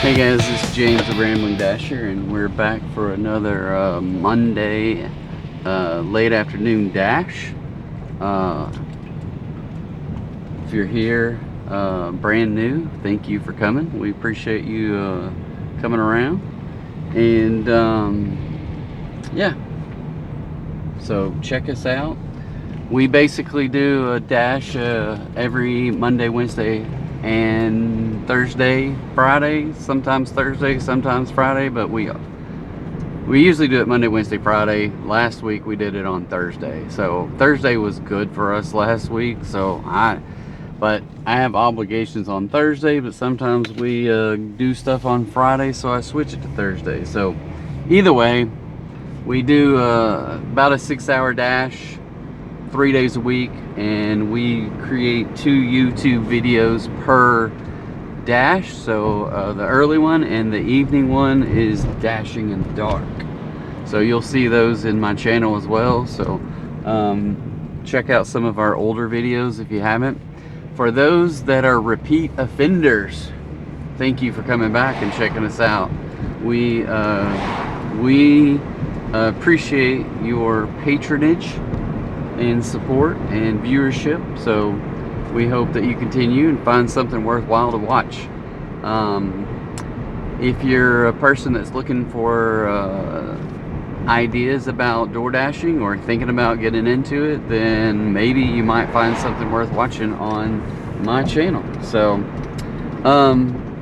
Hey guys, this is James the Rambling Dasher, and we're back for another Monday late afternoon dash. If you're here brand new, thank you for coming. We appreciate you coming around. And yeah, so check us out. We basically do a dash every Monday, Wednesday, and Thursday, Friday, sometimes Thursday, sometimes Friday, but we usually do it Monday, Wednesday, Friday. Last week we did it on Thursday, so Thursday was good for us last week. But I have obligations on Thursday, but sometimes we do stuff on Friday, so I switch it to Thursday. So either way, we do about a 6-hour dash 3 days a week, and we create 2 YouTube videos per dash. So the early one and the evening one is dashing in the dark, so you'll see those in my channel as well. So check out some of our older videos if you haven't. For those that are repeat offenders, thank you for coming back and checking us out. We appreciate your patronage and support and viewership, so we hope that you continue and find something worthwhile to watch. If you're a person that's looking for ideas about door dashing or thinking about getting into it, then maybe you might find something worth watching on my channel. So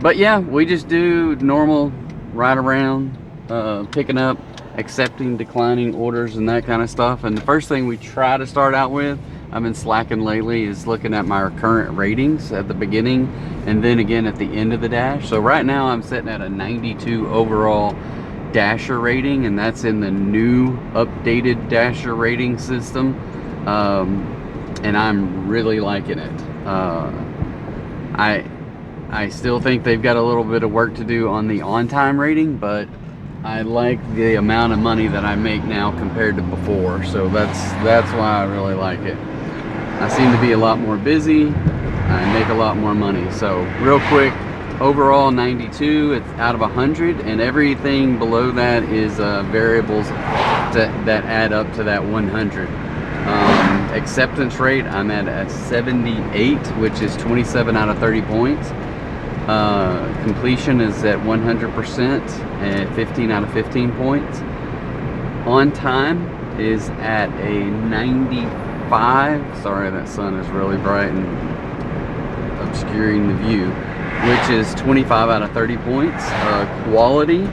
but yeah, we just do normal ride around, picking up, accepting, declining orders, and that kind of stuff. And the first thing we try to start out with, I've been slacking lately, is looking at my current ratings at the beginning and then again at the end of the dash. So right now I'm sitting at a 92 overall dasher rating, and that's in the new updated dasher rating system, and I'm really liking it. I still think they've got a little bit of work to do on the on-time rating, but I like the amount of money that I make now compared to before, so that's why I really like it. I seem to be a lot more busy, I make a lot more money. So real quick, overall 92, it's out of 100, and everything below that is variables that add up to that 100. Acceptance rate, I'm at a 78, which is 27 out of 30 points. Completion is at 100% at 15 out of 15 points. On time is at a 95. Sorry, that sun is really bright and obscuring the view, which is 25 out of 30 points. Quality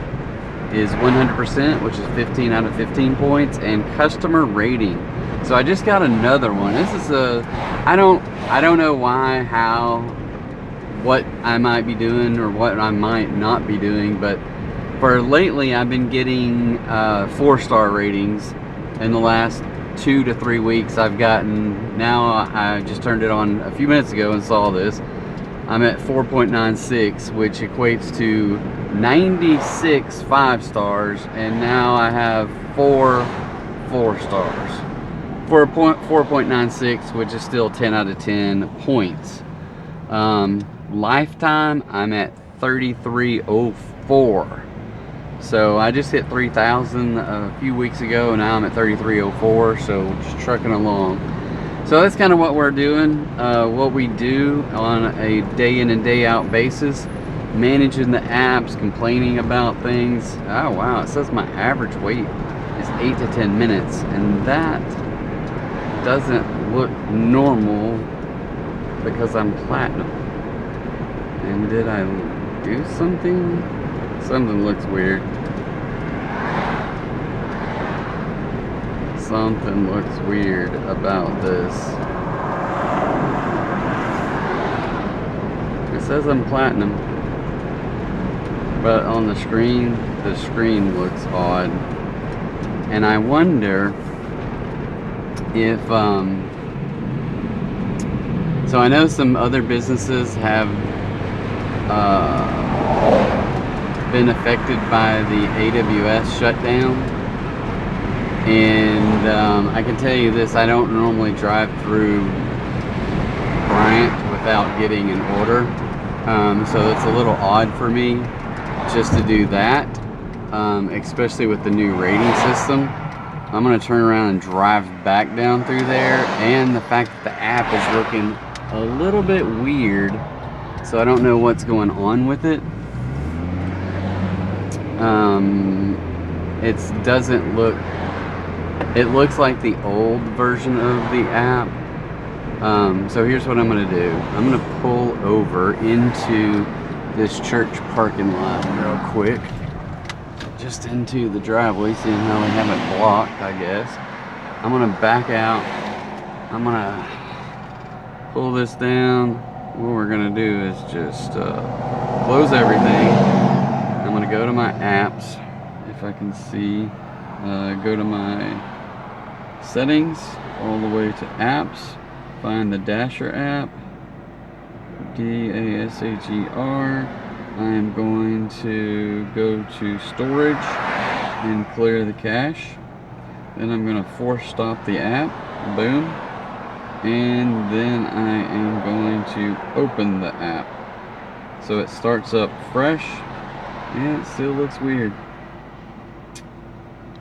is 100%, which is 15 out of 15 points. And customer rating, so I just got another one. This is I don't know why, how, what I might be doing or what I might not be doing, but for lately I've been getting 4-star ratings. In the last 2 to 3 weeks I've gotten, now I just turned it on a few minutes ago and saw this, I'm at 4.96, which equates to 96 5-stars, and now I have 4 4-stars for a 4.96, which is still 10 out of 10 points. Lifetime, I'm at 3304. So I just hit 3,000 a few weeks ago, and now I'm at 3304, so just trucking along. So that's kind of what we're doing, what we do on a day in and day out basis, managing the apps, complaining about things. Oh wow, it says my average wait is 8 to 10 minutes, and that doesn't look normal because I'm platinum. And did I do something? Something looks weird. Something looks weird about this. It says I'm platinum, but on the screen looks odd. And I wonder if so I know some other businesses have been affected by the AWS shutdown, and I can tell you this, I don't normally drive through Bryant without getting an order, so it's a little odd for me. just to do that, especially with the new rating system. I'm gonna turn around and drive back down through there, and the fact that the app is looking a little bit weird, so I don't know what's going on with it. It doesn't look, it looks like the old version of the app. So here's what I'm gonna do. I'm gonna pull over into this church parking lot real quick, just into the driveway, seeing how they have it blocked, I guess. I'm gonna back out. I'm gonna pull this down. What we're gonna do is just close everything. I'm gonna go to my apps, if I can see. Go to my settings, all the way to apps. Find the Dasher app, DASHER. I am going to go to storage and clear the cache. Then I'm going to force stop the app, boom. And then I am going to open the app. So it starts up fresh, and it still looks weird.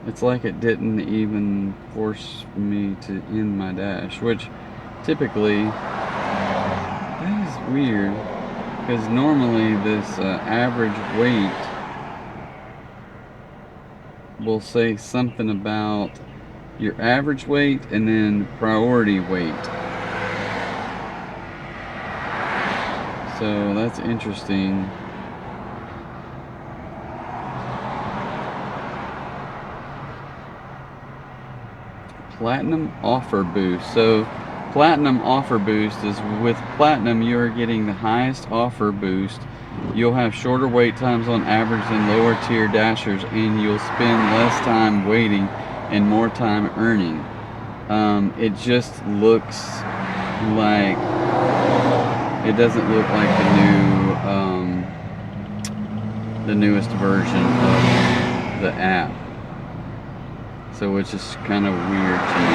It's like it didn't even force me to end my dash, which typically, that is weird, because normally this average weight will say something about your average weight and then priority weight. So that's interesting. Platinum offer boost. So Platinum offer boost is, with Platinum you're getting the highest offer boost. You'll have shorter wait times on average than lower tier dashers, and you'll spend less time waiting and more time earning. It just looks like, it doesn't look like the newest version of the app. So it's just kind of weird to me.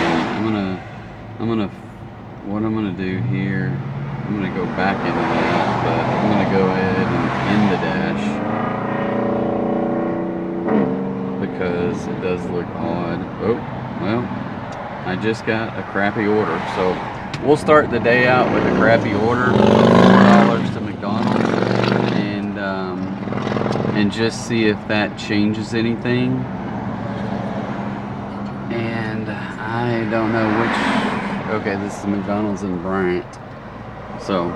What I'm gonna do here, I'm gonna go back into that, but I'm gonna go ahead and end the dash because it does look odd. Oh, well, I just got a crappy order. So we'll start the day out with a crappy order of $4 to McDonald's, and just see if that changes anything. And I don't know which. Okay, this is McDonald's in Bryant. So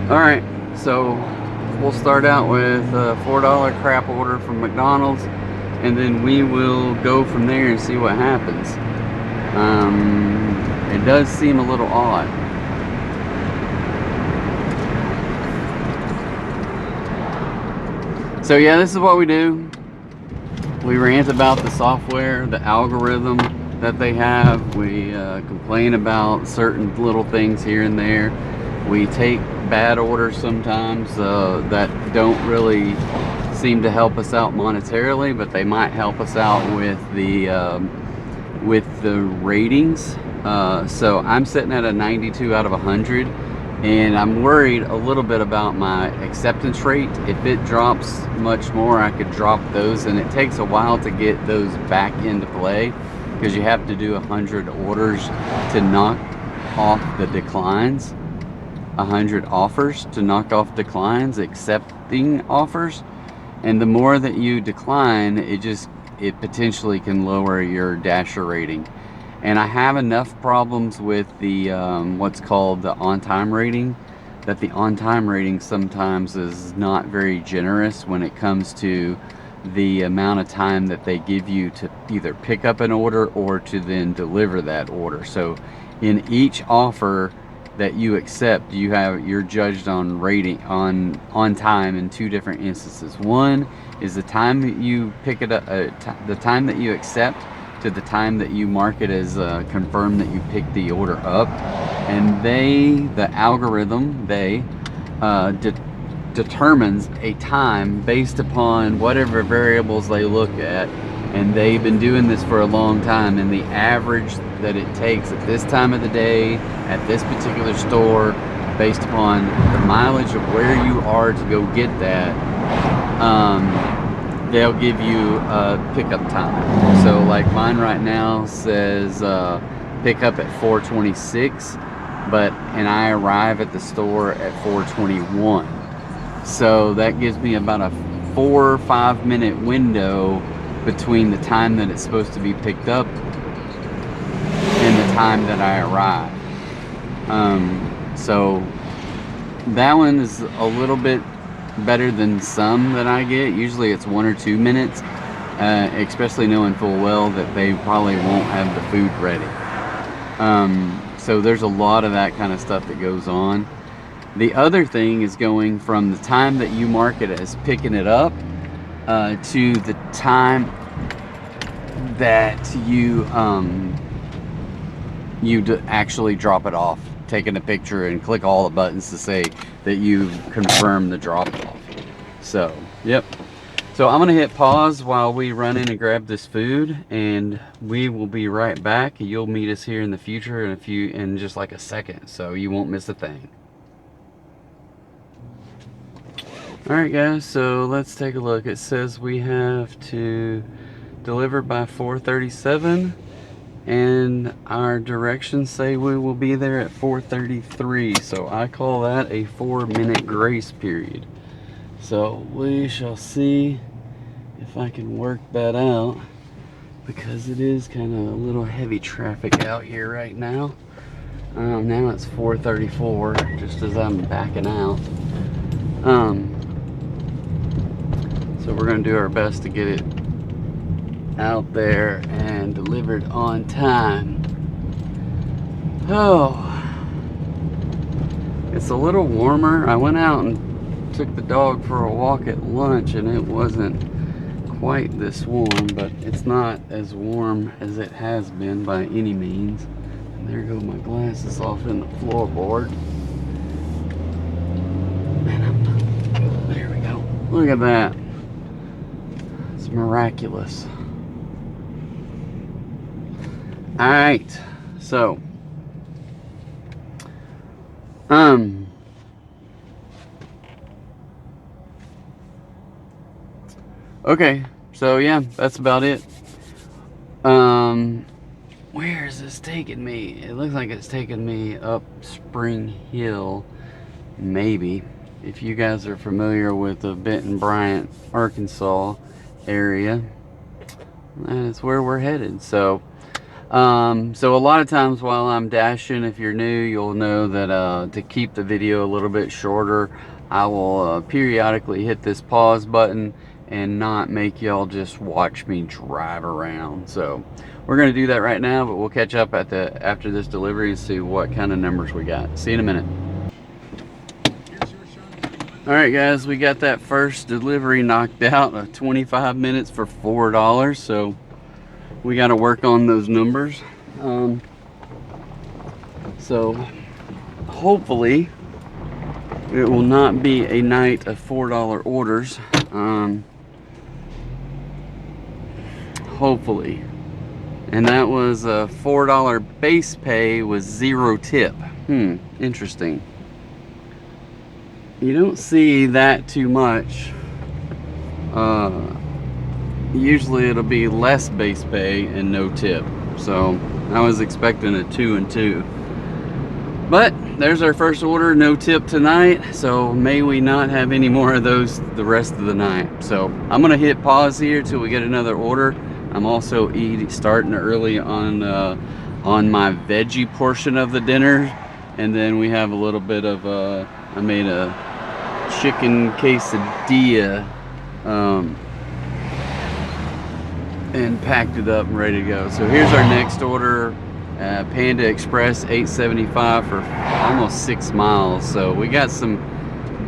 alright, so we'll start out with a $4 crap order from McDonald's, and then we will go from there and see what happens. It does seem a little odd. So yeah, this is what we do. We rant about the software, the algorithm that they have. We complain about certain little things here and there. We take bad orders sometimes that don't really seem to help us out monetarily, but they might help us out with the ratings. So I'm sitting at a 92 out of 100. And I'm worried a little bit about my acceptance rate. If it drops much more, I could drop those, and it takes a while to get those back into play because you have to do 100 orders to knock off the declines, 100 offers to knock off declines, accepting offers. And the more that you decline, it potentially can lower your dasher rating. And I have enough problems with the what's called the on-time rating, that the on-time rating sometimes is not very generous when it comes to the amount of time that they give you to either pick up an order or to then deliver that order. So in each offer that you accept, you're judged on rating on time in two different instances. One is the time that you pick it up, the time that you accept, to the time that you mark it as confirmed that you picked the order up. And the algorithm, determines a time based upon whatever variables they look at, and they've been doing this for a long time, and the average that it takes at this time of the day at this particular store, based upon the mileage of where you are to go get that, they'll give you a pickup time. So like mine right now says pick up at 4:26, and I arrive at the store at 4:21. So that gives me about a 4 or 5 minute window between the time that it's supposed to be picked up and the time that I arrive. So that one is a little bit better than some that I get. Usually it's 1 or 2 minutes, especially knowing full well that they probably won't have the food ready. So there's a lot of that kind of stuff that goes on. The other thing is going from the time that you mark it as picking it up to the time that you actually drop it off, taking a picture and click all the buttons to say that you confirm the drop off. So yep, so I'm gonna hit pause while we run in and grab this food, and we will be right back. You'll meet us here in the future in just like a second, so you won't miss a thing. Alright guys, so let's take a look. It says we have to deliver by 4:37, and our directions say we will be there at 4:33, so I call that a 4-minute grace period. So we shall see if I can work that out, because it is kind of a little heavy traffic out here right now. Now it's 4:34, just as I'm backing out. So we're going to do our best to get it out there and delivered on time. Oh, it's a little warmer. I went out and took the dog for a walk at lunch, and it wasn't quite this warm, but it's not as warm as it has been by any means. And there go my glasses off in the floorboard. And there we go. Look at that. It's miraculous. All right, so okay, so yeah, that's about it. Where is this taking me? It looks like it's taking me up Spring Hill, maybe. If you guys are familiar with the Benton Bryant, Arkansas area, that's where we're headed. So so a lot of times while I'm dashing, if you're new, you'll know that to keep the video a little bit shorter, I will periodically hit this pause button and not make y'all just watch me drive around. So we're going to do that right now, but we'll catch up after this delivery and see what kind of numbers we got. See you in a minute. All right guys, we got that first delivery knocked out, 25 minutes for $4. So we got to work on those numbers. So hopefully it will not be a night of $4 orders. Hopefully. And that was a $4 base pay with 0 tip. Interesting. You don't see that too much. Usually it'll be less base pay and no tip. So I was expecting a 2 and 2. But there's our first order, no tip tonight. So may we not have any more of those the rest of the night. So I'm gonna hit pause here till we get another order. I'm also starting early on my veggie portion of the dinner, and then we have a little bit of I made a chicken quesadilla and packed it up and ready to go. So here's our next order, Panda Express, $8.75 for almost 6 miles. So we got some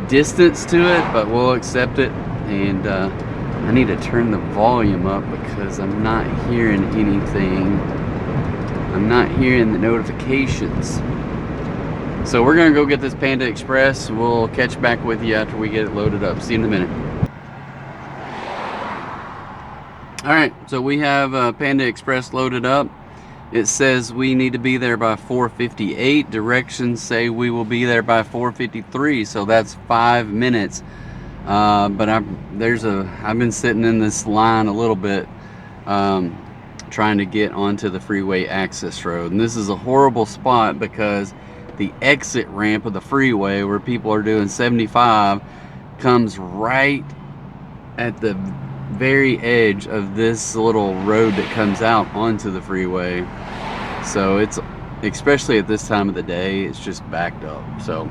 distance to it, but we'll accept it. And I need to turn the volume up because I'm not hearing anything. I'm not hearing the notifications. So we're gonna go get this Panda Express. We'll catch back with you after we get it loaded up. See you in a minute. All right, so we have Panda Express loaded up. It says we need to be there by 4:58. Directions say we will be there by 4:53, so that's 5 minutes. But I've been sitting in this line a little bit, trying to get onto the freeway access road, and this is a horrible spot because the exit ramp of the freeway where people are doing 75 comes right at the very edge of this little road that comes out onto the freeway. So it's, especially at this time of the day, it's just backed up. So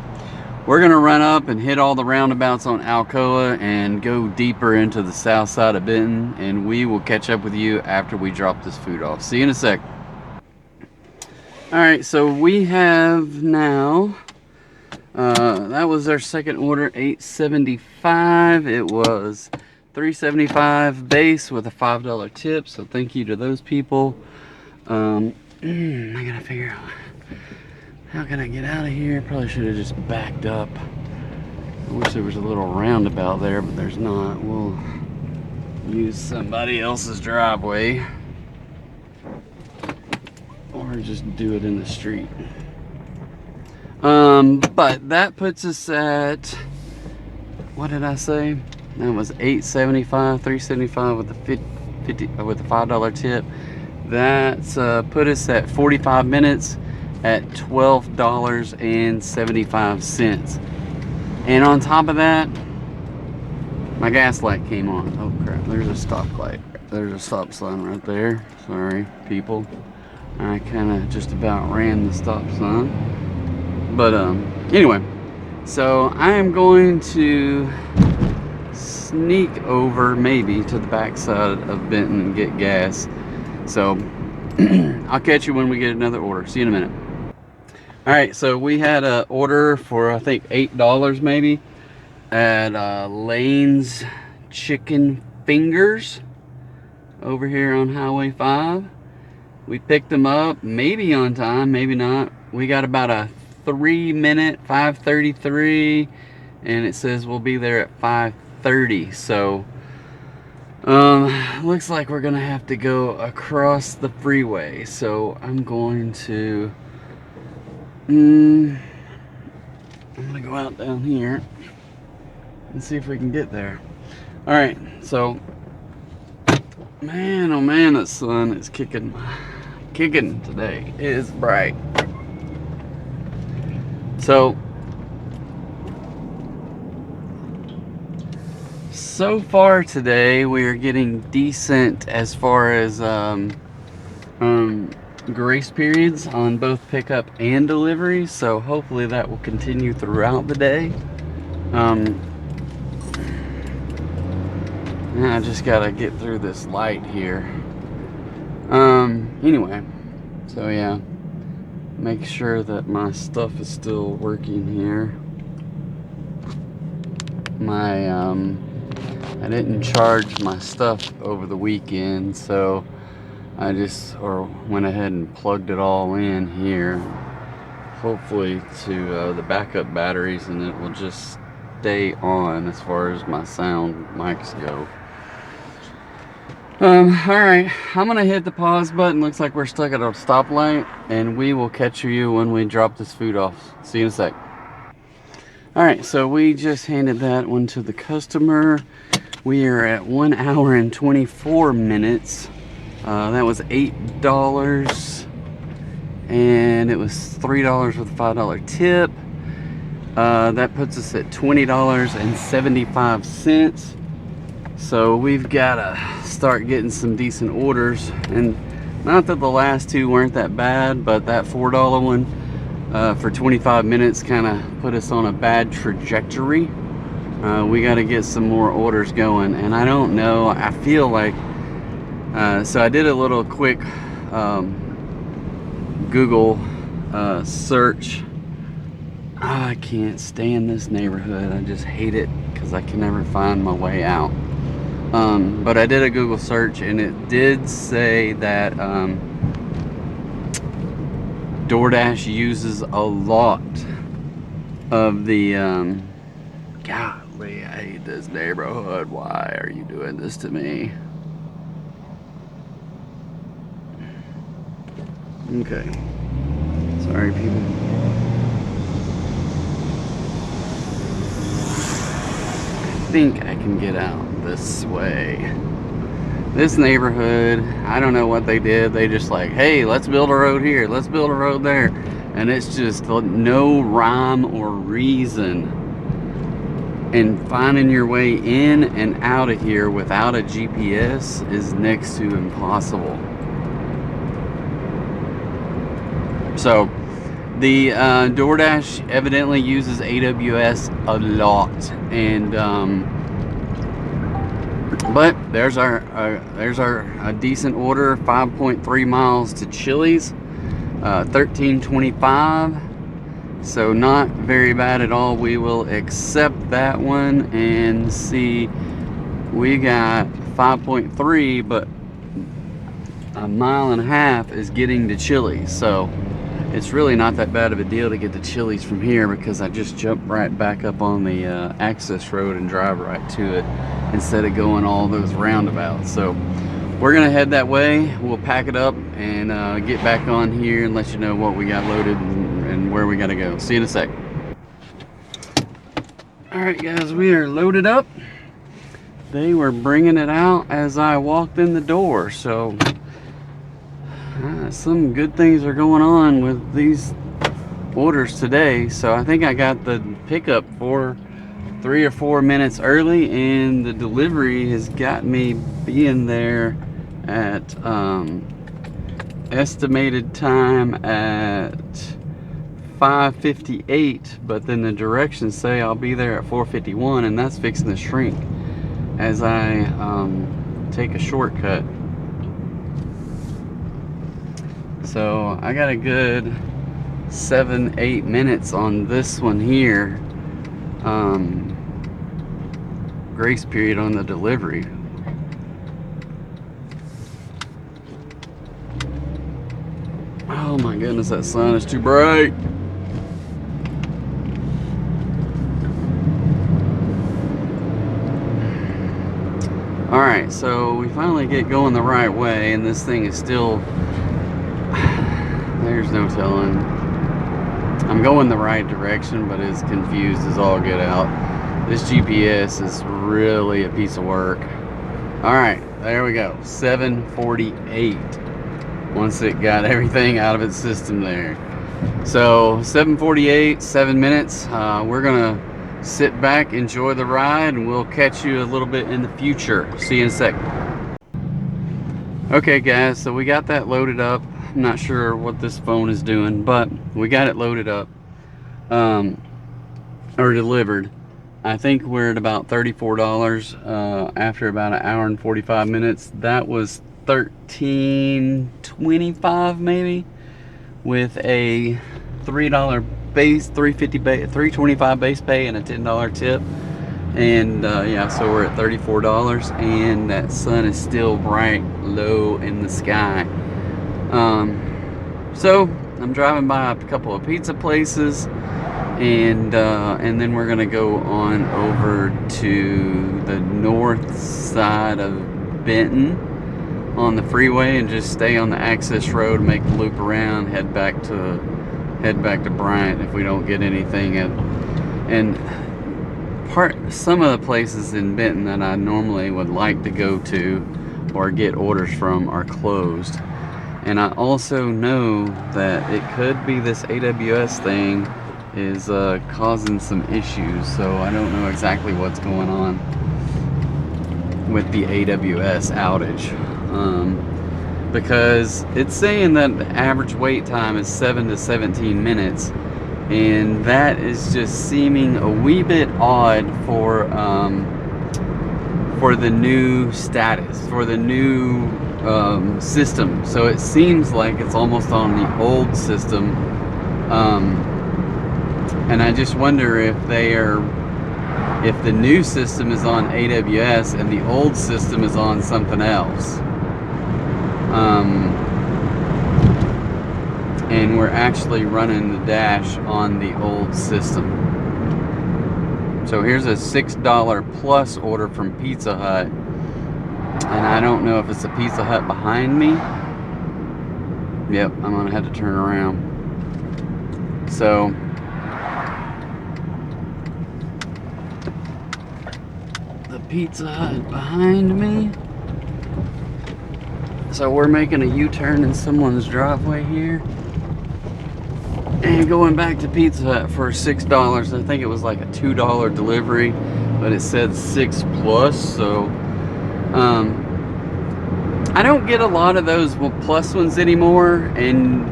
we're gonna run up and hit all the roundabouts on Alcoa and go deeper into the south side of Benton, and we will catch up with you after we drop this food off. See you in a sec. All right, so we have now, that was our second order, $8.75. It was $3.75 base with a $5 tip, so thank you to those people. I gotta figure out how can I get out of here. Probably should have just backed up. I wish there was a little roundabout there, but there's not. We'll use somebody else's driveway or just do it in the street. But that puts us at, what did I say? That was $8.75, $3.75 with the $5 tip. That's put us at 45 minutes at $12.75. And on top of that, my gas light came on. Oh crap, there's a stop light. There's a stop sign right there. Sorry, people. I kind of just about ran the stop sign. But anyway, so I am going to sneak over maybe to the backside of Benton and get gas. So I'll catch you when we get another order. See you in a minute. All right, so we had an order for I think $8 maybe at Lane's Chicken Fingers over here on Highway 5. We picked them up, maybe on time, maybe not. We got about a 3-minute, 5:33, and it says we'll be there at 5:30. So looks like we're gonna have to go across the freeway. So I'm going to I'm gonna go out down here and see if we can get there. All right, so man, oh man, the sun is kicking today. It is bright. So far today we are getting decent as far as grace periods on both pickup and delivery, so hopefully that will continue throughout the day. I just gotta get through this light here. Anyway, so yeah, make sure that my stuff is still working here. I didn't charge my stuff over the weekend, so I just went ahead and plugged it all in here, hopefully to the backup batteries, and it will just stay on as far as my sound mics go. Alright, I'm gonna hit the pause button. Looks like we're stuck at a stoplight, and we will catch you when we drop this food off. See you in a sec. Alright, so we just handed that one to the customer. We are at 1 hour and 24 minutes. That was $8, and it was $3 with a $5 tip. That puts us at $20.75. So we've got to start getting some decent orders. And not that the last two weren't that bad, but that $4 one for 25 minutes kind of put us on a bad trajectory. We got to get some more orders going, and I don't know, I feel like so I did a little quick Google search. I can't stand this neighborhood. I just hate it because I can never find my way out. But I did a Google search, and it did say that DoorDash uses a lot of the golly, I hate this neighborhood. Why are you doing this to me? Okay, sorry people. I think I can get out this way. This neighborhood, I don't know what they did. They just like, hey, let's build a road here, let's build a road there, and it's just no rhyme or reason. And finding your way in and out of here without a GPS is next to impossible. So the DoorDash evidently uses AWS a lot, and but there's our decent order, 5.3 miles to Chili's, $13.25. So not very bad at all. We will accept that one and see. We got 5.3, but a mile and a half is getting to Chili's. So it's really not that bad of a deal to get to Chili's from here, because I just jump right back up on the access road and drive right to it instead of going all those roundabouts. So we're gonna head that way. We'll pack it up and get back on here and let you know what we got loaded and where we gotta go. See you in a sec. All right, guys, we are loaded up. They were bringing it out as I walked in the door, so some good things are going on with these orders today. So I think I got the pickup for 3 or 4 minutes early, and the delivery has got me being there at estimated time at 5:58, but then the directions say I'll be there at 4:51, and that's fixing to shrink as I take a shortcut. So I got a good 7-8 minutes on this one here. Grace period on the delivery. Oh my goodness, that sun is too bright. All right, so we finally get going the right way, and this thing is still, there's no telling. I'm going the right direction, but it's confused as all get out. This GPS is really a piece of work. All right, there we go, 7:48. Once it got everything out of its system there. So 7:48, 7 minutes. We're gonna sit back, enjoy the ride, and we'll catch you a little bit in the future. See you in a sec. Okay guys, so we got that loaded up. I'm not sure what this phone is doing, but we got it loaded up, or delivered. I think we're at about $34 after about an hour and 45 minutes. That was $13.25 maybe, with a $3 base, $3.25 base pay, and a $10 tip. And yeah, so we're at $34, and that sun is still bright low in the sky. So I'm driving by a couple of pizza places, and then we're gonna go on over to the north side of Benton on the freeway and just stay on the access road, make the loop around, head back to Bryant if we don't get anything. And some of the places in Benton that I normally would like to go to or get orders from are closed. And I also know that it could be this AWS thing is causing some issues, so I don't know exactly what's going on with the AWS outage. Because it's saying that the average wait time is 7 to 17 minutes, and that is just seeming a wee bit odd for the new status, for the new system. So it seems like it's almost on the old system, and I just wonder if if the new system is on AWS and the old system is on something else. And we're actually running the Dash on the old system. So here's a $6 plus order from Pizza Hut. And I don't know if it's a Pizza Hut behind me. Yep, I'm gonna have to turn around. So the Pizza Hut behind me. So we're making a U-turn in someone's driveway here. And going back to Pizza Hut for $6. I think it was like a $2 delivery, but it said 6 plus, so I don't get a lot of those plus ones anymore, and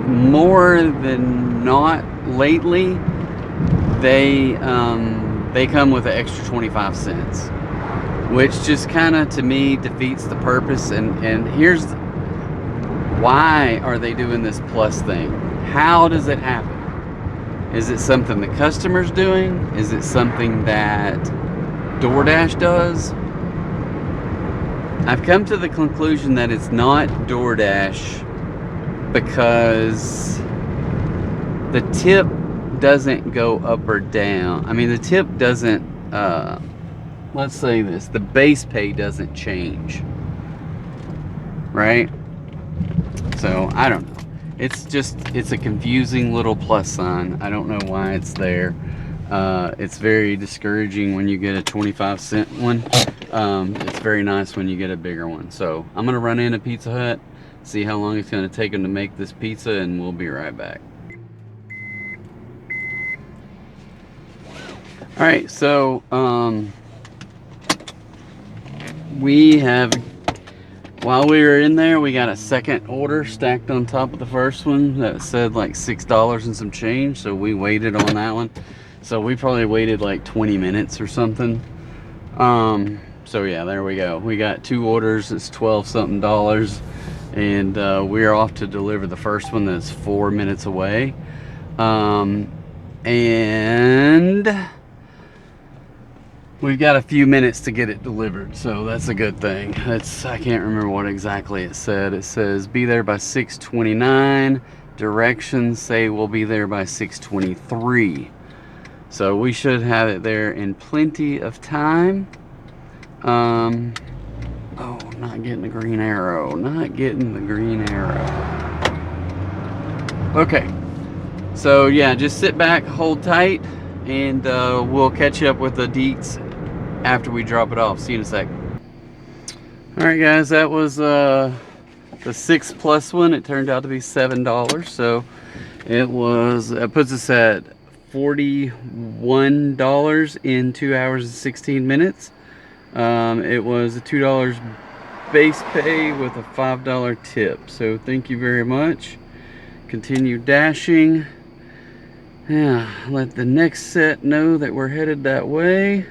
more than not lately, they come with an extra 25 cents, which just kind of to me defeats the purpose. And here's why are they doing this plus thing? How does it happen? Is it something the customer's doing? Is it something that DoorDash does? I've come to the conclusion that it's not DoorDash, because the tip doesn't go up or down. I mean, the tip doesn't, let's say this, the base pay doesn't change, right? So, I don't know. It's a confusing little plus sign. I don't know why it's there. It's very discouraging when you get a 25-cent one. It's very nice when you get a bigger one. So I'm gonna run into Pizza Hut, see how long it's gonna take them to make this pizza, and we'll be right back. All right, so while we were in there, we got a second order stacked on top of the first one that said like $6 and some change, so we waited on that one. So we probably waited like 20 minutes or something. So yeah, there we go. We got 2 orders. It's 12 something dollars, and we're off to deliver the first one that's 4 minutes away. And we've got a few minutes to get it delivered, so that's a good thing. I can't remember what exactly it said. It says be there by 6:29. Directions say we'll be there by 6:23. So we should have it there in plenty of time. Oh, not getting the green arrow. Not getting the green arrow. Okay. So yeah, just sit back, hold tight, and we'll catch you up with the deets after we drop it off. See you in a sec. Alright guys, that was the 6 plus one. It turned out to be $7. So it puts us at $41 in 2 hours and 16 minutes. It was a $2 base pay with a $5 tip. So thank you very much. Continue dashing. Yeah, let the next set know that we're headed that way.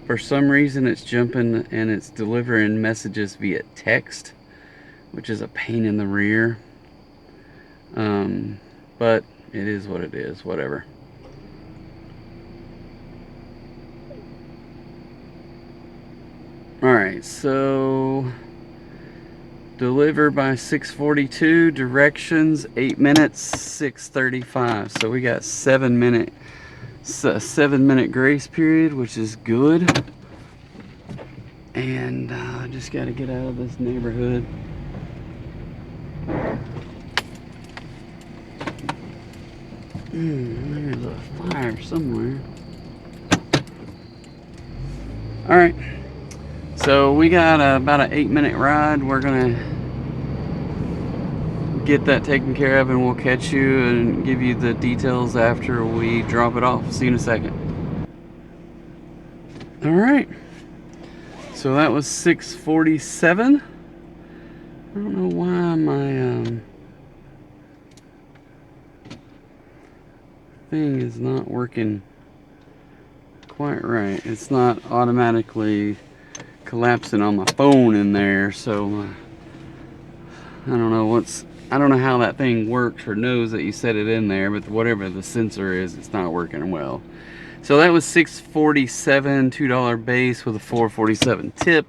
For some reason it's jumping and it's delivering messages via text, which is a pain in the rear. But it is what it is, whatever. Alright, so deliver by 6:42, directions 8 minutes, 6:35. So we got 7 minute grace period, which is good. And I just got to get out of this neighborhood. There's a fire somewhere. Alright, so we got about an 8-minute ride. We're gonna get that taken care of, and we'll catch you and give you the details after we drop it off. See you in a second. Alright, so that was 6:47. I don't know why my thing is not working quite right. It's not automatically collapsing on my phone in there, so I don't know how that thing works or knows that you set it in there, but whatever the sensor is, it's not working well. So that was 6:47, $2 base with a 4.47 tip.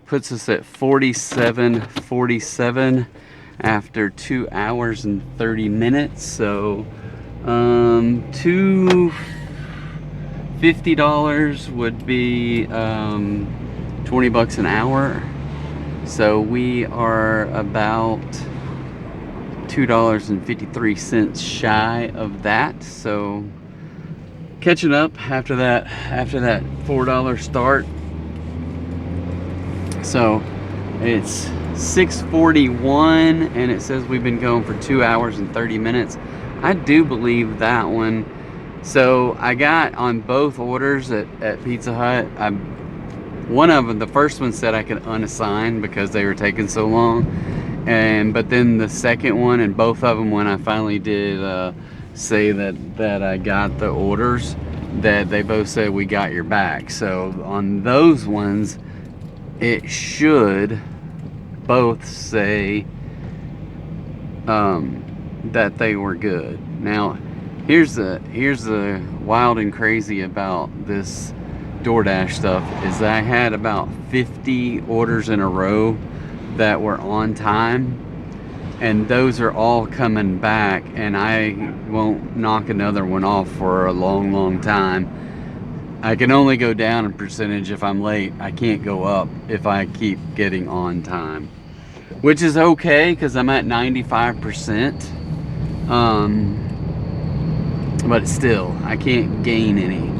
Puts us at 47.47 after 2 hours and 30 minutes. So $250 would be 20 bucks an hour. So we are about $2.53 shy of that. So catching up after that $4 start. So it's 6:41 and it says we've been going for 2 hours and 30 minutes. I do believe that one. So I got on both orders at Pizza Hut, one of them, the first one said I could unassign because they were taking so long, but then the second one and both of them, when I finally did say that I got the orders, that they both said we got your back. So on those ones it should both say that they were good. Now here's the wild and crazy about this DoorDash stuff is I had about 50 orders in a row that were on time, and those are all coming back, and I won't knock another one off for a long time. I can only go down in percentage if I'm late. I can't go up if I keep getting on time, which is okay because I'm at 95%. But still, I can't gain any.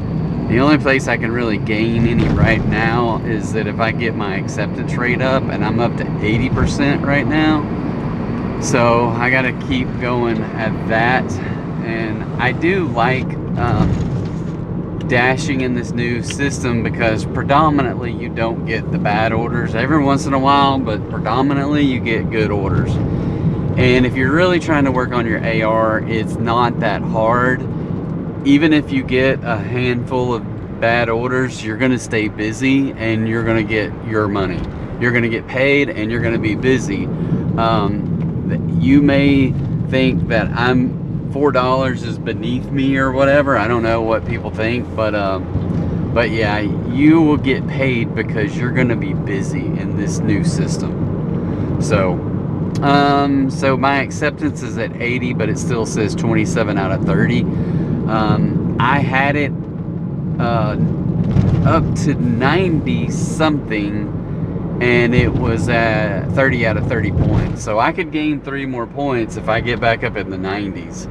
The only place I can really gain any right now is that if I get my acceptance rate up, and I'm up to 80% right now. So I gotta keep going at that. And I do like dashing in this new system because predominantly you don't get the bad orders. Every once in a while, but predominantly you get good orders. And if you're really trying to work on your AR, it's not that hard. Even if you get a handful of bad orders, you're gonna stay busy and you're gonna get your money. You're gonna get paid and you're gonna be busy. You may think that $4 is beneath me or whatever. I don't know what people think, but yeah, you will get paid because you're gonna be busy in this new system. So my acceptance is at 80, but it still says 27 out of 30. I had it up to 90 something, and it was at 30 out of 30 points. So I could gain 3 more points if I get back up in the 90s.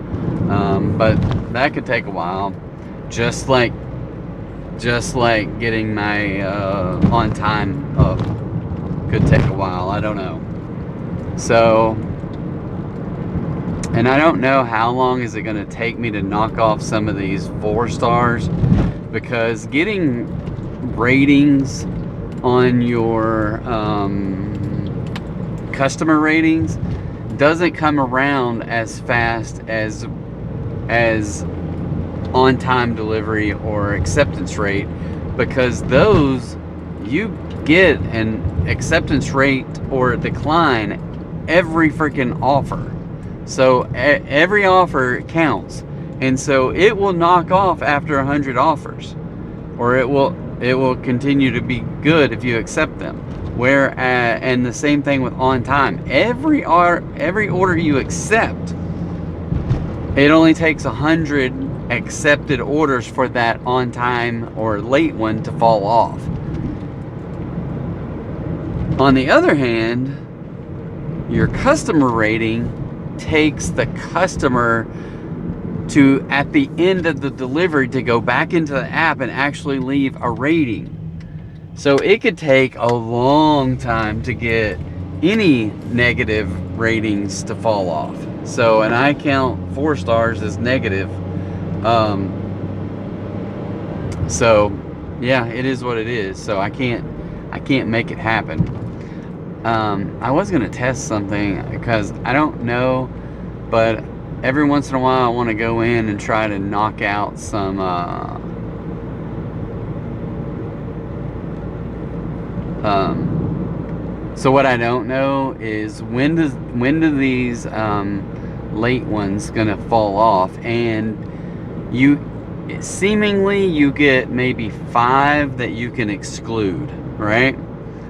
But that could take a while. Just like getting my on time up could take a while. I don't know. So, and I don't know how long is it going to take me to knock off some of these 4 stars, because getting ratings on your customer ratings doesn't come around as fast as on-time delivery or acceptance rate, because those you get an acceptance rate or a decline every freaking offer. So every offer counts, and so it will knock off after 100 offers, or it will continue to be good if you accept them. And the same thing with on time. Every order you accept, it only takes 100 accepted orders for that on time or late one to fall off. On the other hand, your customer rating takes the customer to, at the end of the delivery, to go back into the app and actually leave a rating. So it could take a long time to get any negative ratings to fall off. So, and I count 4 stars as negative. So yeah, it is what it is. So I can't make it happen. I was gonna test something because I don't know, but every once in a while I want to go in and try to knock out some so what I don't know is when do these late ones gonna fall off, and you get maybe 5 that you can exclude, right?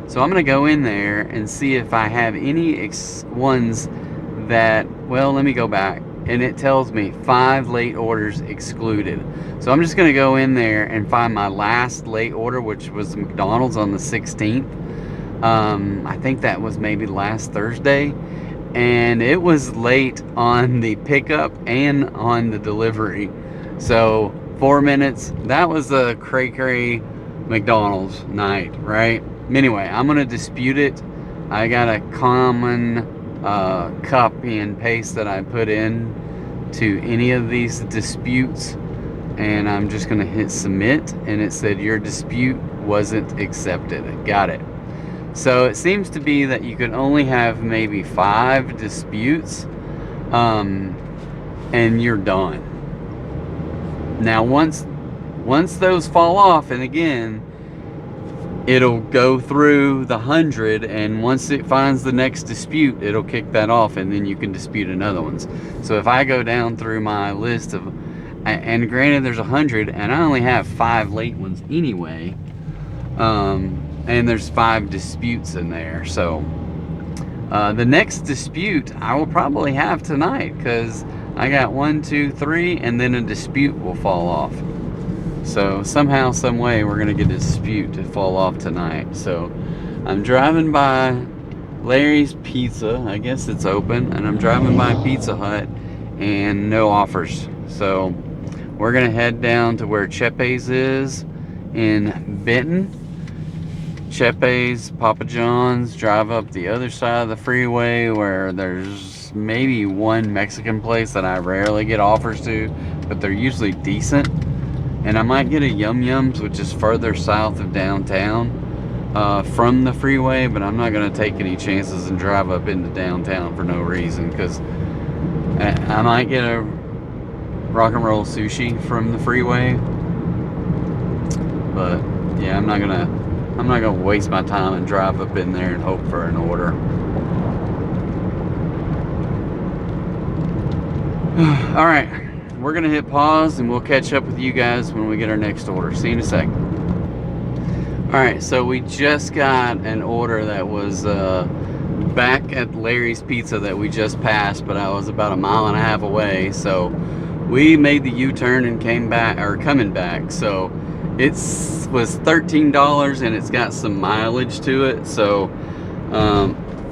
So I'm gonna go in there and see if I have any ones that, well, let me go back. and it tells me 5 late orders excluded. So I'm just gonna go in there and find my last late order, which was McDonald's on the 16th. I think that was maybe last Thursday, and it was late on the pickup and on the delivery. So 4 minutes, that was a cray McDonald's night, right? Anyway, I'm gonna dispute it. I got a common copy and paste that I put in to any of these disputes, and I'm just gonna hit submit, and it said your dispute wasn't accepted. Got it. So it seems to be that you could only have maybe 5 disputes, and you're done. Now once those fall off, and again, it'll go through the 100, and once it finds the next dispute, it'll kick that off, and then you can dispute another ones. So if I go down through my list of, and granted there's 100, and I only have 5 late ones anyway, and there's 5 disputes in there. So the next dispute I will probably have tonight, because I got 1, 2, 3, and then a dispute will fall off. So somehow, some way, we're gonna get a dispute to fall off tonight. So I'm driving by Larry's Pizza, I guess it's open, and I'm driving by Pizza Hut, and no offers. So we're gonna head down to where Chepe's is in Benton. Chepe's, Papa John's, drive up the other side of the freeway where there's maybe one Mexican place that I rarely get offers to, but they're usually decent. And I might get a Yum Yums, which is further south of downtown from the freeway, but I'm not going to take any chances and drive up into downtown for no reason, because I might get a rock and roll sushi from the freeway. But yeah, I'm not gonna waste my time and drive up in there and hope for an order. All right, we're gonna hit pause, and we'll catch up with you guys when we get our next order. See you in a second. All right, so we just got an order that was back at Larry's Pizza that we just passed, but I was about 1.5 miles away. So we made the U-turn and came back, or coming back. So it was $13, and it's got some mileage to it. So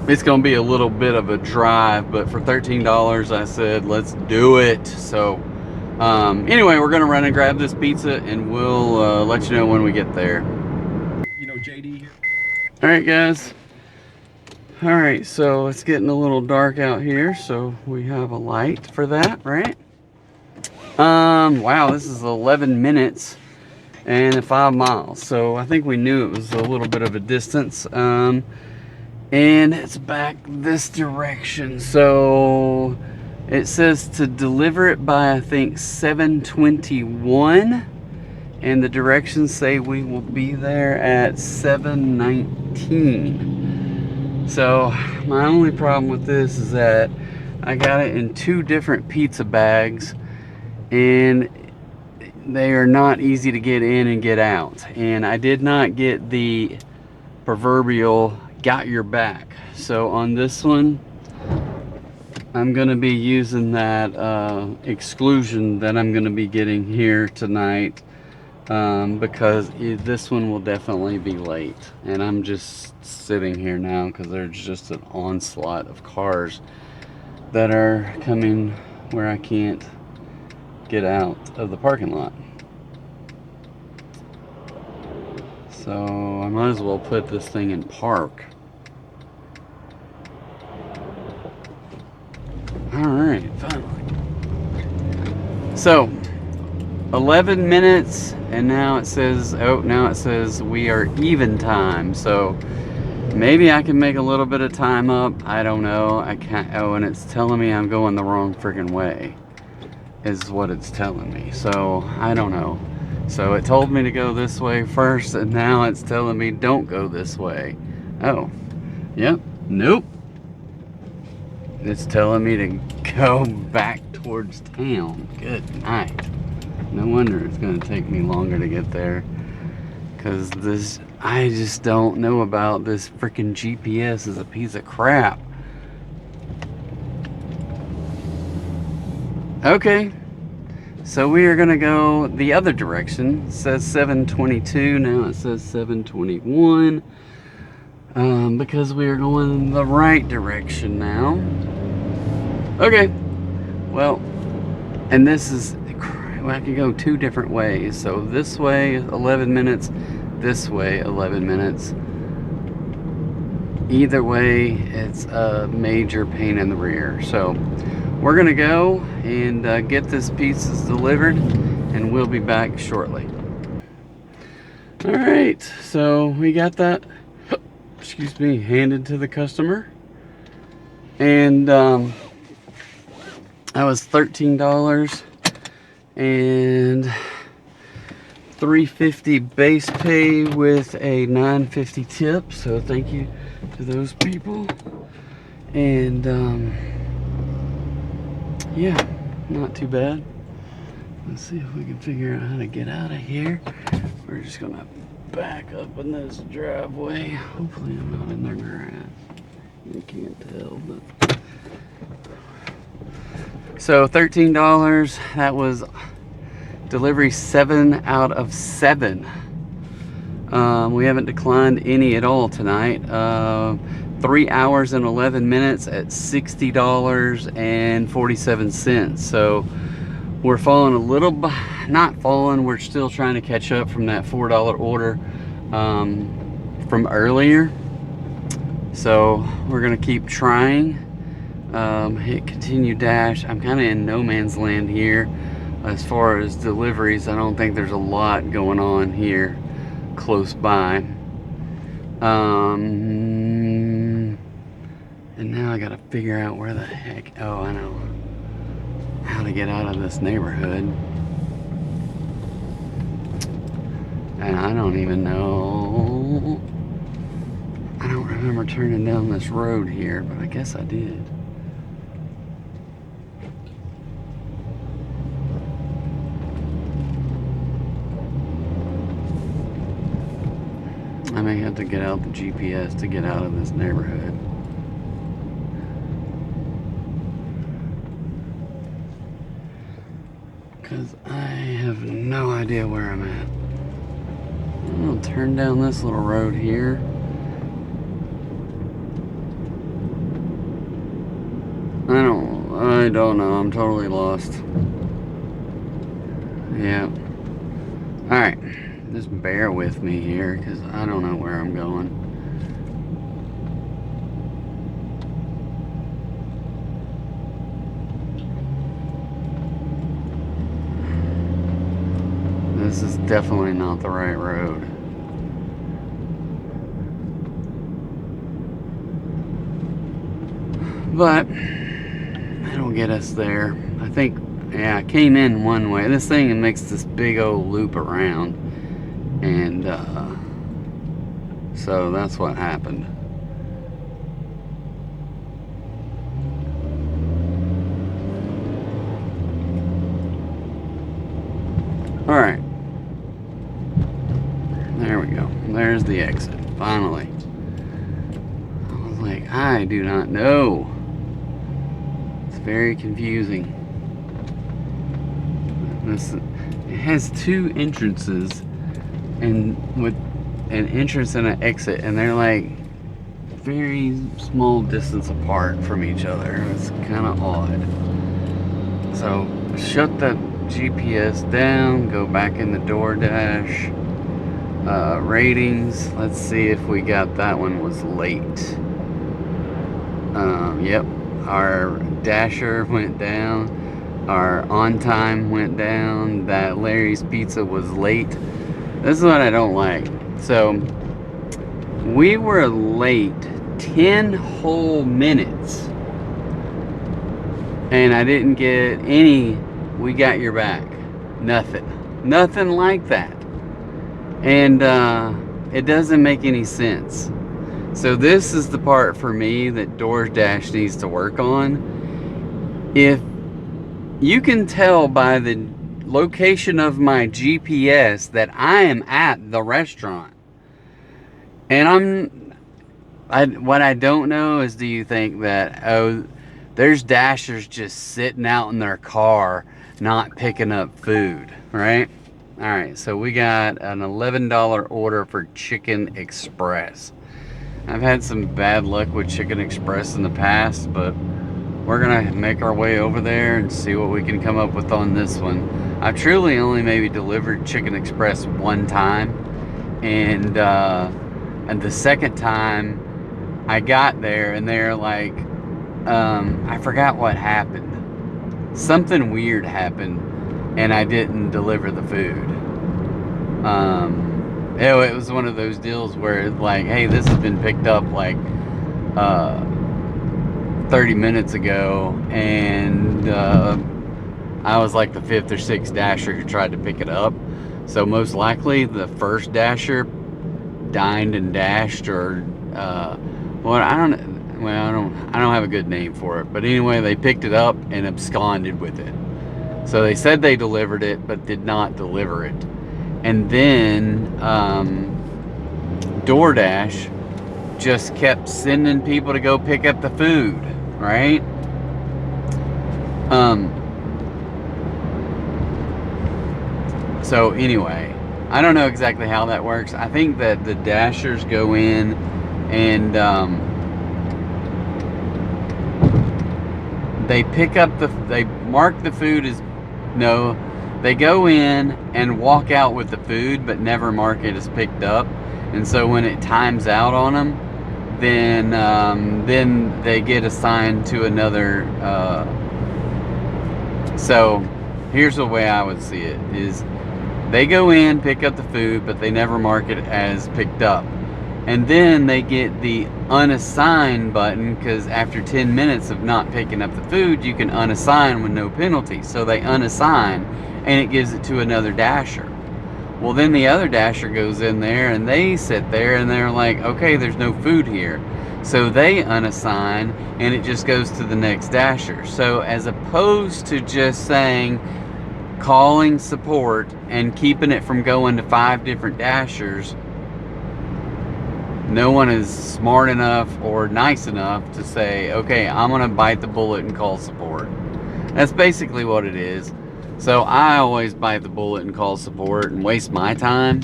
it's gonna be a little bit of a drive, but for $13, I said, let's do it. So anyway, we're gonna run and grab this pizza, and we'll let you know when we get there. You know, JD here. All right, guys. All right, so it's getting a little dark out here, so we have a light for that, right? Wow, this is 11 minutes and 5 miles. So I think we knew it was a little bit of a distance. And it's back this direction. So it says to deliver it by, I think, 7:21. And the directions say we will be there at 7:19. So my only problem with this is that I got it in 2 different pizza bags, and they are not easy to get in and get out. And I did not get the proverbial got your back. So on this one, I'm going to be using that exclusion that I'm going to be getting here tonight, because this one will definitely be late. And I'm just sitting here now because there's just an onslaught of cars that are coming where I can't get out of the parking lot. So I might as well put this thing in park. Alright, finally. So 11 minutes, and now it says, oh, now it says we are even time. So maybe I can make a little bit of time up. I don't know. I can't. Oh, and it's telling me I'm going the wrong freaking way, is what it's telling me. So I don't know. So it told me to go this way first, and now it's telling me don't go this way. Oh, yep, nope. It's telling me to go back towards town. Good night. No wonder it's gonna take me longer to get there, because this, I just don't know about this freaking GPS is a piece of crap. Okay, so we are gonna go the other direction. It says 7:22, now it says 7:21, because we are going the right direction now. Okay, well, and this is, I can go 2 different ways. So this way 11 minutes, this way 11 minutes. Either way, it's a major pain in the rear. So we're gonna go and get this pizzas delivered, and we'll be back shortly. All right, so we got that, excuse me, handed to the customer, and that was $13 and $3.50 base pay with a $9.50 tip. So thank you to those people. And yeah, not too bad. Let's see if we can figure out how to get out of here. We're just gonna back up in this driveway. Hopefully I'm not in their grass. You can't tell, but. So $13, that was delivery 7 out of 7. We haven't declined any at all tonight. 3 hours and 11 minutes at $60.47. So we're falling a little, not falling, we're still trying to catch up from that $4 order from earlier. So we're gonna keep trying. Hit continue dash. I'm kind of in no man's land here as far as deliveries. I don't think there's a lot going on here close by. And now I gotta figure out where the heck, oh, I know how to get out of this neighborhood. And I don't even know, I don't remember turning down this road here, but I guess I did. I may have to get out the GPS to get out of this neighborhood. Because I have no idea where I'm at. I'll turn down this little road here. I don't know. I'm totally lost. Yeah. Alright. Just bear with me here, because I don't know where I'm going. This is definitely not the right road. But it'll get us there. I think, yeah, I came in one way. This thing makes this big old loop around. And so that's what happened. All right, there we go. There's the exit, finally. I was like, I do not know. It's very confusing. It has 2 entrances, and with an entrance and an exit, and they're like very small distance apart from each other. It's kind of odd. So shut the GPS down, go back in the DoorDash ratings. Let's see if we got that one was late. Yep, our dasher went down, our on time went down, that Larry's Pizza was late. This is what I don't like. So we were late 10 whole minutes, and I didn't get any "we got your back," nothing like that. And it doesn't make any sense. So this is the part for me that DoorDash needs to work on. If you can tell by the location of my GPS that I am at the restaurant, and what I don't know is, do you think that, oh, there's dashers just sitting out in their car not picking up food, right? All right, so we got an $11 order for Chicken Express. I've had some bad luck with Chicken Express in the past, but we're gonna make our way over there and see what we can come up with on this one. I've truly only maybe delivered Chicken Express one time, and the second time I got there and they're like, I forgot what happened. Something weird happened and I didn't deliver the food. It was one of those deals where it's like, hey, this has been picked up like 30 minutes ago, and I was like the 5th or 6th dasher who tried to pick it up. So most likely the first dasher dined and dashed, or I don't have a good name for it, but anyway, they picked it up and absconded with it. So they said they delivered it, but did not deliver it. And then DoorDash just kept sending people to go pick up the food, right? So anyway, I don't know exactly how that works. I think that the dashers go in and they pick up they mark the food as, no, they go in and walk out with the food but never mark it as picked up. And so when it times out on them, then they get assigned to another. So here's the way I would see it is, they go in, pick up the food, but they never mark it as picked up. And then they get the unassign button, because after 10 minutes of not picking up the food, you can unassign with no penalty. So they unassign and it gives it to another dasher. Well, then the other dasher goes in there and they sit there and they're like, okay, there's no food here. So they unassign and it just goes to the next dasher. So as opposed to just saying, calling support and keeping it from going to 5 different dashers, no one is smart enough or nice enough to say, okay, I'm gonna bite the bullet and call support. That's basically what it is. So I always bite the bullet and call support and waste my time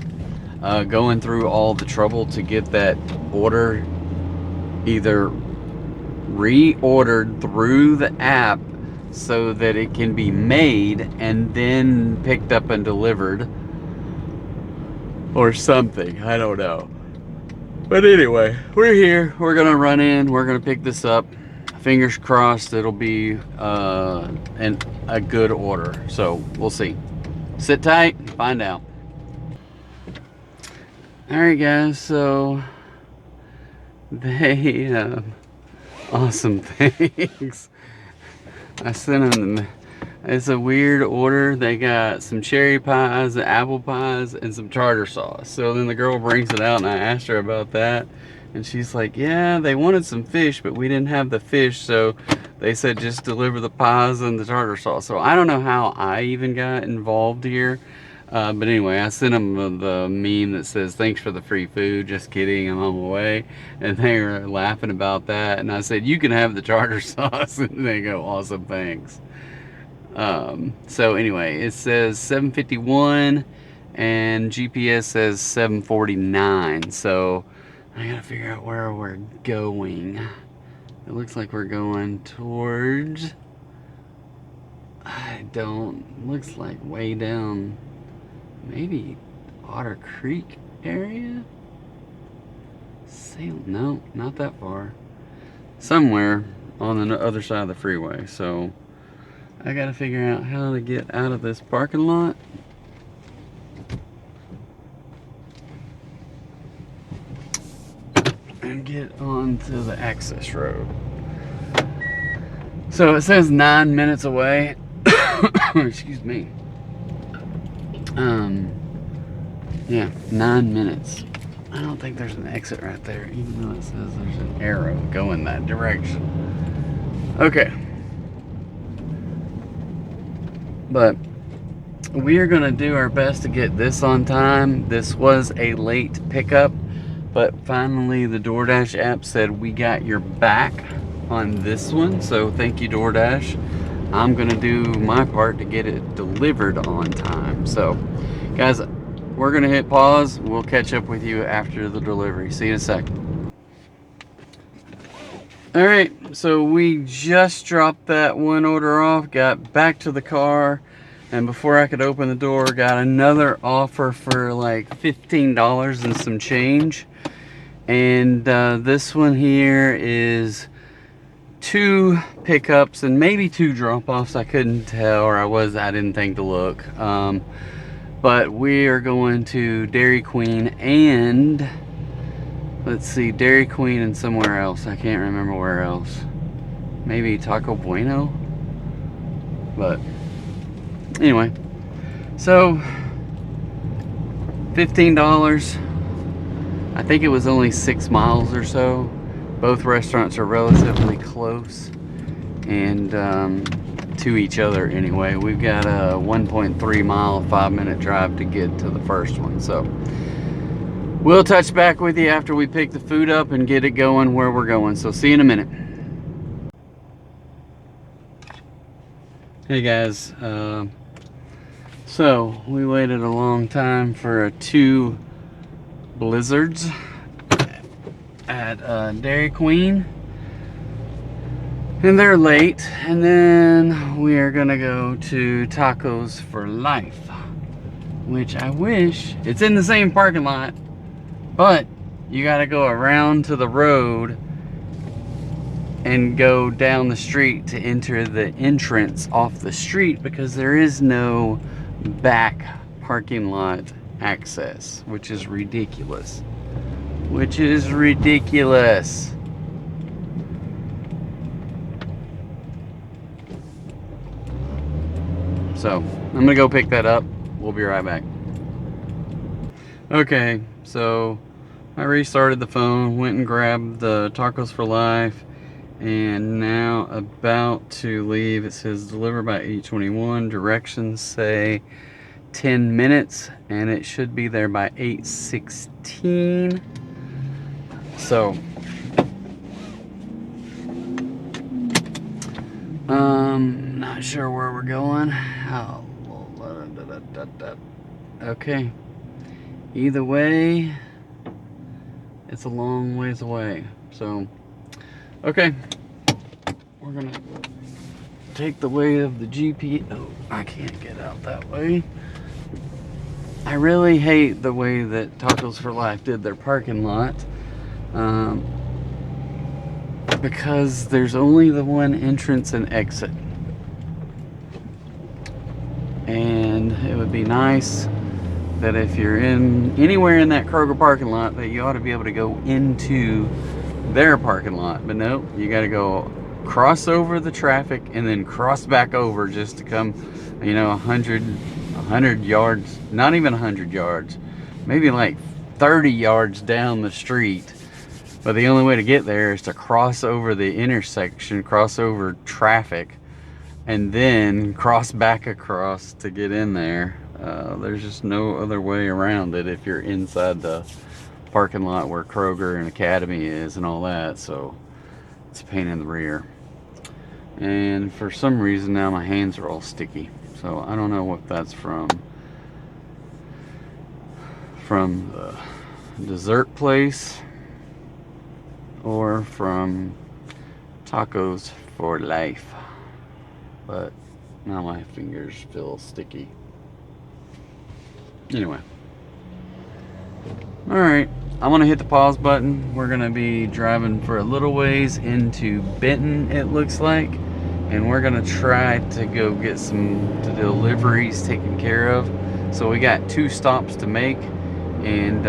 going through all the trouble to get that order either reordered through the app so that it can be made and then picked up and delivered or something. I don't know. But anyway, we're here. We're gonna run in. We're gonna pick this up. Fingers crossed it'll be a good order. So we'll see. Sit tight and find out. Alright guys, so they awesome, thanks. I sent them, it's a weird order. They got some cherry pies, apple pies, and some tartar sauce. So then the girl brings it out and I asked her about that. And she's like, yeah, they wanted some fish, but we didn't have the fish. So they said just deliver the pies and the tartar sauce. So I don't know how I even got involved here. But anyway, I sent them the meme that says, thanks for the free food. Just kidding, I'm on my way. And they were laughing about that. And I said, you can have the tartar sauce. And they go, awesome, thanks. So anyway, it says 7:51 and GPS says 7:49. So I gotta figure out where we're going. It looks like we're going towards, looks like way down, maybe Otter Creek area? Salem, no, not that far. Somewhere on the other side of the freeway. So I gotta figure out how to get out of this parking lot. And get onto the access road. So it says 9 minutes away. Excuse me. Yeah, 9 minutes. I don't think there's an exit right there, even though it says there's an arrow going that direction. Okay. But we are gonna do our best to get this on time. This was a late pickup, but finally the DoorDash app said we got your back. on this one, so thank you, DoorDash. I'm gonna do my part to get it delivered on time. So guys, we're gonna hit pause. We'll catch up with you after the delivery. See you in a sec. All right, so we just dropped that one order off, got back to the car, and before I could open the door, got another offer for like $15 and some change. And this one here is 2 pickups and maybe 2 drop-offs. I couldn't tell, or I didn't think to look. But we are going to Dairy Queen and, let's see, Dairy Queen and somewhere else. I can't remember where else. Maybe Taco Bueno? But anyway, so $15. I think it was only 6 miles or so. Both restaurants are relatively close and to each other anyway. We've got a 1.3 mile, 5-minute drive to get to the first one. So we'll touch back with you after we pick the food up and get it going where we're going. So see you in a minute. Hey guys, so we waited a long time for 2 blizzards at Dairy Queen, and they're late. And then we are gonna go to Tacos for Life, which I wish it's in the same parking lot, but you gotta go around to the road and go down the street to enter the entrance off the street, because there is no back parking lot access, which is ridiculous. So I'm gonna go pick that up. We'll be right back. Okay, so I restarted the phone, went and grabbed the Tacos for Life, and now about to leave. It says deliver by 8:21. Directions say 10 minutes, and it should be there by 8:16. So not sure where we're going. Okay, either way, it's a long ways away. So okay, we're gonna take the way of the GPS. Oh, I can't get out that way. I really hate the way that Tacos for Life did their parking lot, because there's only the one entrance and exit. And it would be nice that if you're in anywhere in that Kroger parking lot, that you ought to be able to go into their parking lot. But no, you got to go cross over the traffic and then cross back over just to come, you know, 100 yards, not even 100 yards, maybe like 30 yards down the street. But the only way to get there is to cross over the intersection, cross over traffic, and then cross back across to get in there. There's just no other way around it if you're inside the parking lot where Kroger and Academy is and all that. So it's a pain in the rear. And for some reason now my hands are all sticky. So I don't know what that's from the dessert place or from Tacos for Life. But now my fingers feel sticky. Anyway. Alright, I'm going to hit the pause button. We're going to be driving for a little ways into Benton, it looks like. And we're going to try to go get some deliveries taken care of. So we got 2 stops to make. And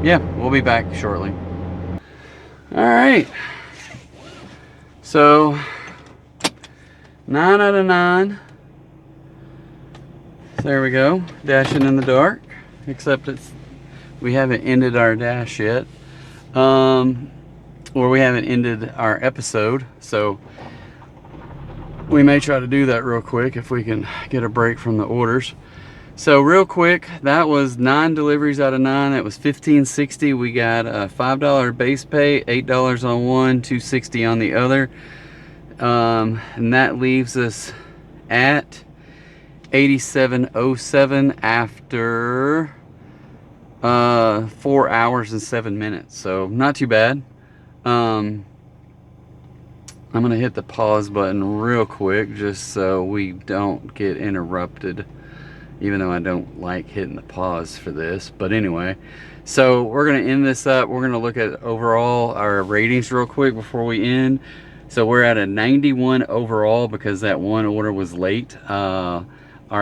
yeah, we'll be back shortly. Alright. So 9 out of 9. There we go. Dashing in the dark. Except we haven't ended our dash yet. Or we haven't ended our episode. So we may try to do that real quick if we can get a break from the orders. So real quick, that was 9 deliveries out of 9. That was $15.60. We got a $5 base pay, $8 on one, $2.60 on the other. And that leaves us at $87.07 after 4 hours and 7 minutes. So not too bad. I'm gonna hit the pause button real quick just so we don't get interrupted, even though I don't like hitting the pause for this. But anyway, so we're gonna end this up. We're gonna look at overall our ratings real quick before we end. So we're at a 91 overall because that one order was late. Our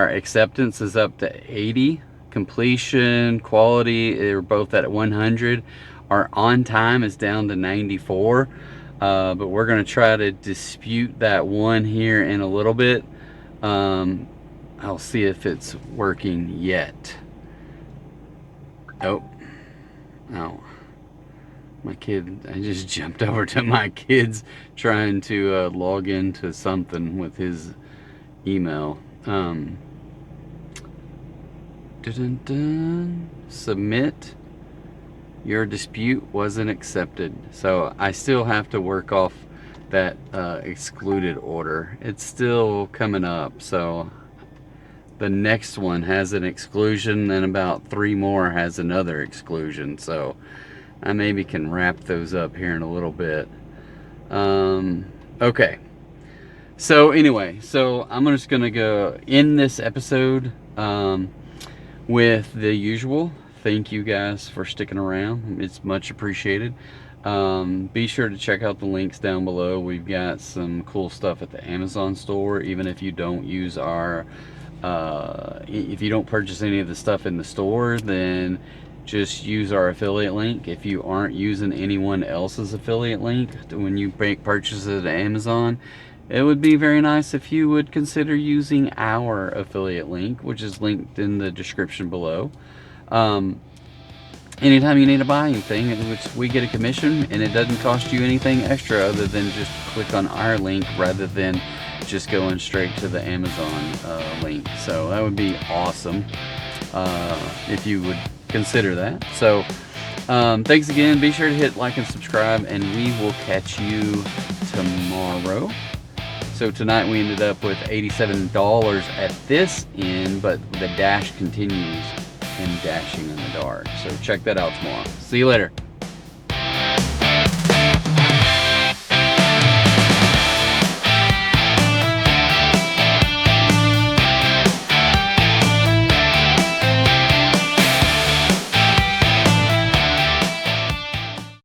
acceptance is up to 80. Completion, quality, they're both at 100. Our on time is down to 94. But we're going to try to dispute that one here in a little bit. I'll see if it's working yet. Oh, my kid, I just jumped over to my kid's trying to log into something with his email. Submit. Your dispute wasn't accepted. So I still have to work off that excluded order. It's still coming up. So the next one has an exclusion, then about 3 more has another exclusion. So I maybe can wrap those up here in a little bit. Okay. So anyway, so I'm just gonna go in this episode with the usual. Thank you guys for sticking around. It's much appreciated. Be sure to check out the links down below. We've got some cool stuff at the Amazon store. Even if you don't use our, if you don't purchase any of the stuff in the store, then just use our affiliate link. If you aren't using anyone else's affiliate link when you make purchases at Amazon, it would be very nice if you would consider using our affiliate link, which is linked in the description below. Anytime you need to buy anything, which we get a commission, and it doesn't cost you anything extra other than just click on our link rather than just going straight to the Amazon link. So that would be awesome if you would consider that. So thanks again. Be sure to hit like and subscribe, and we will catch you tomorrow. So tonight we ended up with $87 at this end, but the dash continues and dashing in the dark. So check that out tomorrow. See you later.